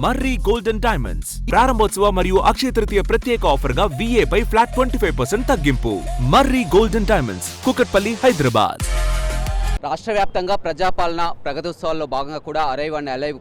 మర్రి golden diamonds ప్రారంభోత్సవ మరియు అక్షయ తృతీయ ప్రత్యేక ఆఫర్ గా VA పై ఫ్లాట్ 25% తగ్గింపు. మర్రి గోల్డెన్ డైమండ్స్, కుకట్పల్లి, హైదరాబాద్. రాష్ట్ర వ్యాప్తంగా ప్రజాపాలన ప్రగతోత్సవాల్లో భాగంగా కూడా అరైవ్ అండ్ అలైవ్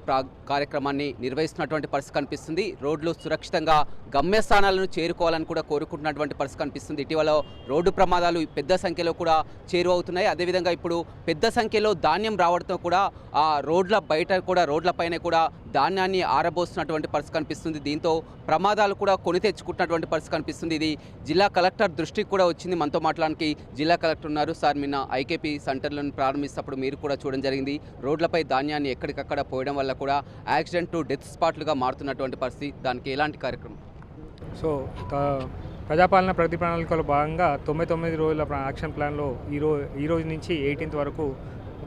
కార్యక్రమాన్ని నిర్వహిస్తున్నటువంటి పరిస్థితి కనిపిస్తుంది. రోడ్లు సురక్షితంగా గమ్యస్థానాలను చేరుకోవాలని కూడా కోరుకుంటున్నటువంటి పరిస్థితి కనిపిస్తుంది. ఇటీవల రోడ్డు ప్రమాదాలు పెద్ద సంఖ్యలో కూడా చేరువవుతున్నాయి. అదేవిధంగా ఇప్పుడు పెద్ద సంఖ్యలో ధాన్యం రావడంతో కూడా ఆ రోడ్ల బయట కూడా రోడ్లపైన కూడా ధాన్యాన్ని ఆరబోస్తున్నటువంటి పరిస్థితి కనిపిస్తుంది. దీంతో ప్రమాదాలు కూడా కొని తెచ్చుకుంటున్నటువంటి పరిస్థితి కనిపిస్తుంది. ఇది జిల్లా కలెక్టర్ దృష్టికి కూడా వచ్చింది. మనతో మాట్లాడడానికి జిల్లా కలెక్టర్ ఉన్నారు. సార్, నిన్న ఐకేపీ సెంటర్లను ప్రారంభిస్తప్పుడు మీరు కూడా చూడడం జరిగింది. రోడ్లపై ధాన్యాన్ని ఎక్కడికక్కడ పోయడం వల్ల కూడా యాక్సిడెంట్ టు డెత్ స్పాట్లుగా మారుతున్నటువంటి పరిస్థితి, దానికి ఎలాంటి కార్యక్రమం? సో ప్రజాపాలన ప్రగతి ప్రణాళికలో భాగంగా 99 రోజుల యాక్షన్ ప్లాన్లో ఈ రోజు నుంచి 18th వరకు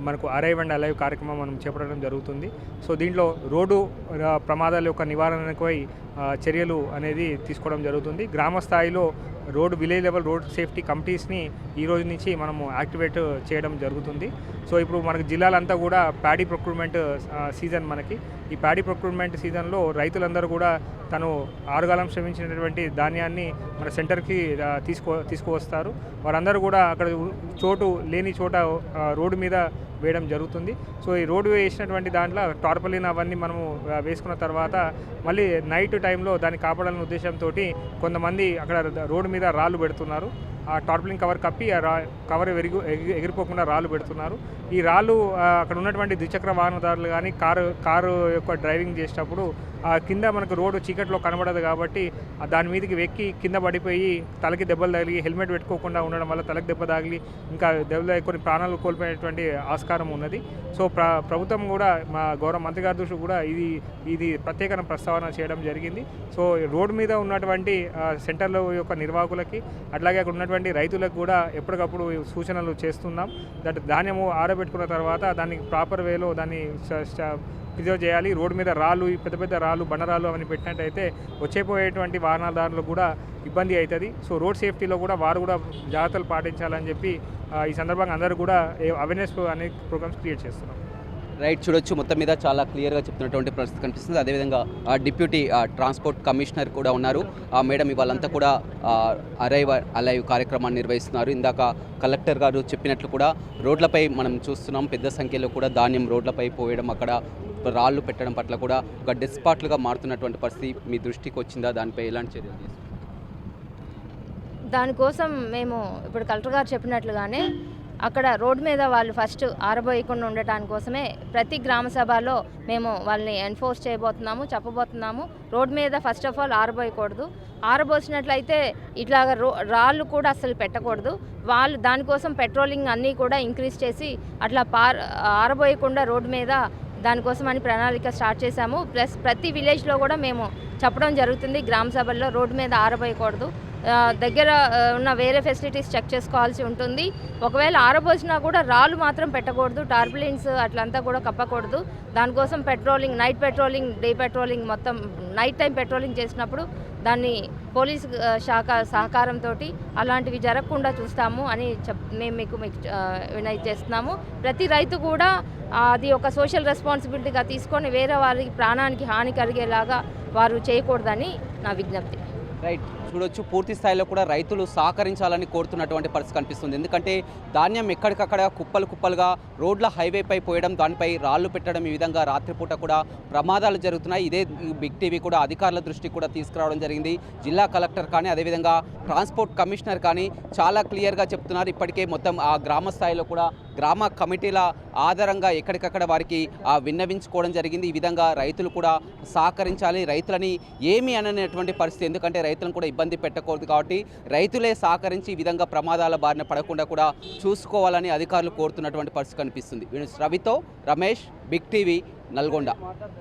మనకు అరైవ్ అండ్ అలైవ్ కార్యక్రమం మనం చేపట్టడం జరుగుతుంది. సో దీంట్లో రోడ్డు ప్రమాదాల యొక్క నివారణకై చర్యలు అనేది తీసుకోవడం జరుగుతుంది. గ్రామ స్థాయిలో విలేజ్ లెవెల్ రోడ్ సేఫ్టీ కమిటీస్ని ఈ రోజు నుంచి మనము యాక్టివేట్ చేయడం జరుగుతుంది. సో ఇప్పుడు మనకు జిల్లాలంతా కూడా ప్యాడీ ప్రొక్యూర్మెంట్ సీజన్. ఈ ప్యాడీ ప్రొక్యూర్మెంట్ సీజన్లో రైతులందరూ కూడా తను ఆరుగాలం శ్రమించినటువంటి ధాన్యాన్ని మన సెంటర్కి తీసుకువస్తారు. వారందరూ కూడా అక్కడ చోటు లేని చోట రోడ్డు మీద వేయడం జరుగుతుంది. సో ఈ రోడ్డు వేసినటువంటి దాంట్లో టార్పలిన్ అవన్నీ మనము వేసుకున్న తర్వాత మళ్ళీ నైట్ టైంలో దాన్ని కాపాడాలనే ఉద్దేశంతో కొంతమంది అక్కడ రోడ్డు మీద రాళ్ళు పెడుతున్నారు. ఆ టార్పలిన్ కవర్ కప్పి కవర్ ఎగిరిపోకుండా రాళ్ళు పెడుతున్నారు. ఈ రాళ్ళు అక్కడ ఉన్నటువంటి ద్విచక్ర వాహనదారులు కానీ కారు యొక్క డ్రైవింగ్ చేసేటప్పుడు కింద మనకు రోడ్డు చీకట్లో కనబడదు కాబట్టి దాని మీదకి వెక్కి కింద పడిపోయి తలకి దెబ్బలు తగిలి హెల్మెట్ పెట్టుకోకుండా ఉండడం వల్ల తలకి దెబ్బ తగిలి ఇంకా దెబ్బలు కొన్ని ప్రాణాలు కోల్పోయేటువంటి ఆస్కారం ఉన్నది. సో ప్రభుత్వం కూడా మా గౌరవ మంత్రి గారి దృష్టి కూడా ఇది ప్రత్యేక ప్రస్తావన చేయడం జరిగింది. సో రోడ్డు మీద ఉన్నటువంటి సెంటర్ల యొక్క నిర్వాహకులకి అట్లాగే అక్కడ ఉన్నటువంటి రైతులకు కూడా ఎప్పటికప్పుడు సూచనలు చేస్తున్నాం. ధాన్యము ఆరబెట్టుకున్న తర్వాత దానికి ప్రాపర్ వేలో దాన్ని ప్రిజర్వ్ చేయాలి. రోడ్డు మీద రాళ్ళు, పెద్ద పెద్ద రాళ్ళు, బండరాళ్ళు అవన్నీ పెట్టినట్టయితే వచ్చేపోయేటువంటి వాహనదారులకు కూడా ఇబ్బంది అవుతుంది. సో రోడ్ సేఫ్టీలో కూడా వారు కూడా జాగ్రత్తలు పాటించాలని చెప్పి ఈ సందర్భంగా అందరూ కూడా అవేర్నెస్ అనే ప్రోగ్రామ్స్ క్రియేట్ చేస్తున్నాం. రైట్, చూడొచ్చు మొత్తం మీద చాలా క్లియర్గా చెప్తున్నటువంటి పరిస్థితి కనిపిస్తుంది. అదేవిధంగా డిప్యూటీ ట్రాన్స్పోర్ట్ కమిషనర్ కూడా ఉన్నారు. మేడం, ఇవాళంతా కూడా అరైవ్ అలైవ్ కార్యక్రమాన్ని నిర్వహిస్తున్నారు. ఇందాక కలెక్టర్ గారు చెప్పినట్లు కూడా రోడ్లపై మనం చూస్తున్నాం పెద్ద సంఖ్యలో కూడా ధాన్యం రోడ్లపై పోయడం, అక్కడ రాళ్ళు పెట్టడం పట్ల కూడా ఒక డెత్ స్పాట్లుగా మారుతున్నటువంటి పరిస్థితి మీ దృష్టికి వచ్చిందా? దానిపై ఎలాంటి చర్యలు తీసుకుంటారు? దానికోసం మేము ఇప్పుడు కలెక్టర్ గారు చెప్పినట్లుగానే అక్కడ రోడ్డు మీద వాళ్ళు ఫస్ట్ ఆరబోయకుండా ఉండటాని కోసమే ప్రతి గ్రామ సభలో మేము వాళ్ళని ఎన్ఫోర్స్ చేయబోతున్నాము, చెప్పబోతున్నాము. రోడ్డు మీద ఫస్ట్ ఆఫ్ ఆల్ ఆరబోయకూడదు. ఆరబోసినట్లయితే ఇట్లాగ రాళ్ళు కూడా అసలు పెట్టకూడదు. వాళ్ళు దానికోసం పెట్రోలింగ్ అన్నీ కూడా ఇంక్రీజ్ చేసి అట్లా ఆరబోయకుండా రోడ్డు మీద దానికోసం అని ప్రణాళిక స్టార్ట్ చేశాము. ప్లస్ ప్రతి విలేజ్లో కూడా మేము చెప్పడం జరుగుతుంది, గ్రామ సభల్లో రోడ్డు మీద ఆరబోయకూడదు, దగ్గర ఉన్న వేరే ఫెసిలిటీస్ చెక్ చేసుకోవాల్సి ఉంటుంది. ఒకవేళ ఆరబోసినా కూడా రాళ్ళు మాత్రం పెట్టకూడదు, టార్పలిన్స్ అట్లంతా కూడా కప్పకూడదు. దానికోసం patrolling, night patrolling, day patrolling, మొత్తం నైట్ టైం పెట్రోలింగ్ చేసినప్పుడు దాన్ని పోలీస్ శాఖ సహకారంతో అలాంటివి జరగకుండా చూస్తాము అని మేము మీకు వినతి చేస్తున్నాము. ప్రతి రైతు కూడా అది ఒక సోషల్ రెస్పాన్సిబిలిటీగా తీసుకొని వేరే వారికి ప్రాణానికి హాని కలిగేలాగా వారు చేయకూడదని నా విజ్ఞప్తి. రైట్, చూడొచ్చు పూర్తి స్థాయిలో కూడా రైతులు సహకరించాలని కోరుతున్నటువంటి పరిస్థితి కనిపిస్తుంది. ఎందుకంటే ధాన్యం ఎక్కడికక్కడ కుప్పలుగా రోడ్ల హైవేపై పోయడం, దానిపై రాళ్ళు పెట్టడం, ఈ విధంగా రాత్రిపూట కూడా ప్రమాదాలు జరుగుతున్నాయి. ఇదే బిగ్ టీవీ కూడా అధికారుల దృష్టికి కూడా తీసుకురావడం జరిగింది. జిల్లా కలెక్టర్ కానీ అదేవిధంగా ట్రాన్స్పోర్ట్ కమిషనర్ కానీ చాలా క్లియర్గా చెప్తున్నారు. ఇప్పటికే మొత్తం ఆ గ్రామ స్థాయిలో కూడా గ్రామ కమిటీల ఆధారంగా ఎక్కడికక్కడ వారికి విన్నవించుకోవడం జరిగింది. ఈ విధంగా రైతులు కూడా సహకరించాలి, రైతులని ఏమీ అననేటువంటి పరిస్థితి. ఎందుకంటే రైతులను కూడా ఇబ్బంది పెట్టకూడదు కాబట్టి రైతులే సహకరించి ఈ విధంగా ప్రమాదాల బారిన పడకుండా కూడా చూసుకోవాలని అధికారులు కోరుతున్నటువంటి పరిస్థితి కనిపిస్తుంది. రవితో రమేష్, బిగ్ టీవీ, నల్గొండ.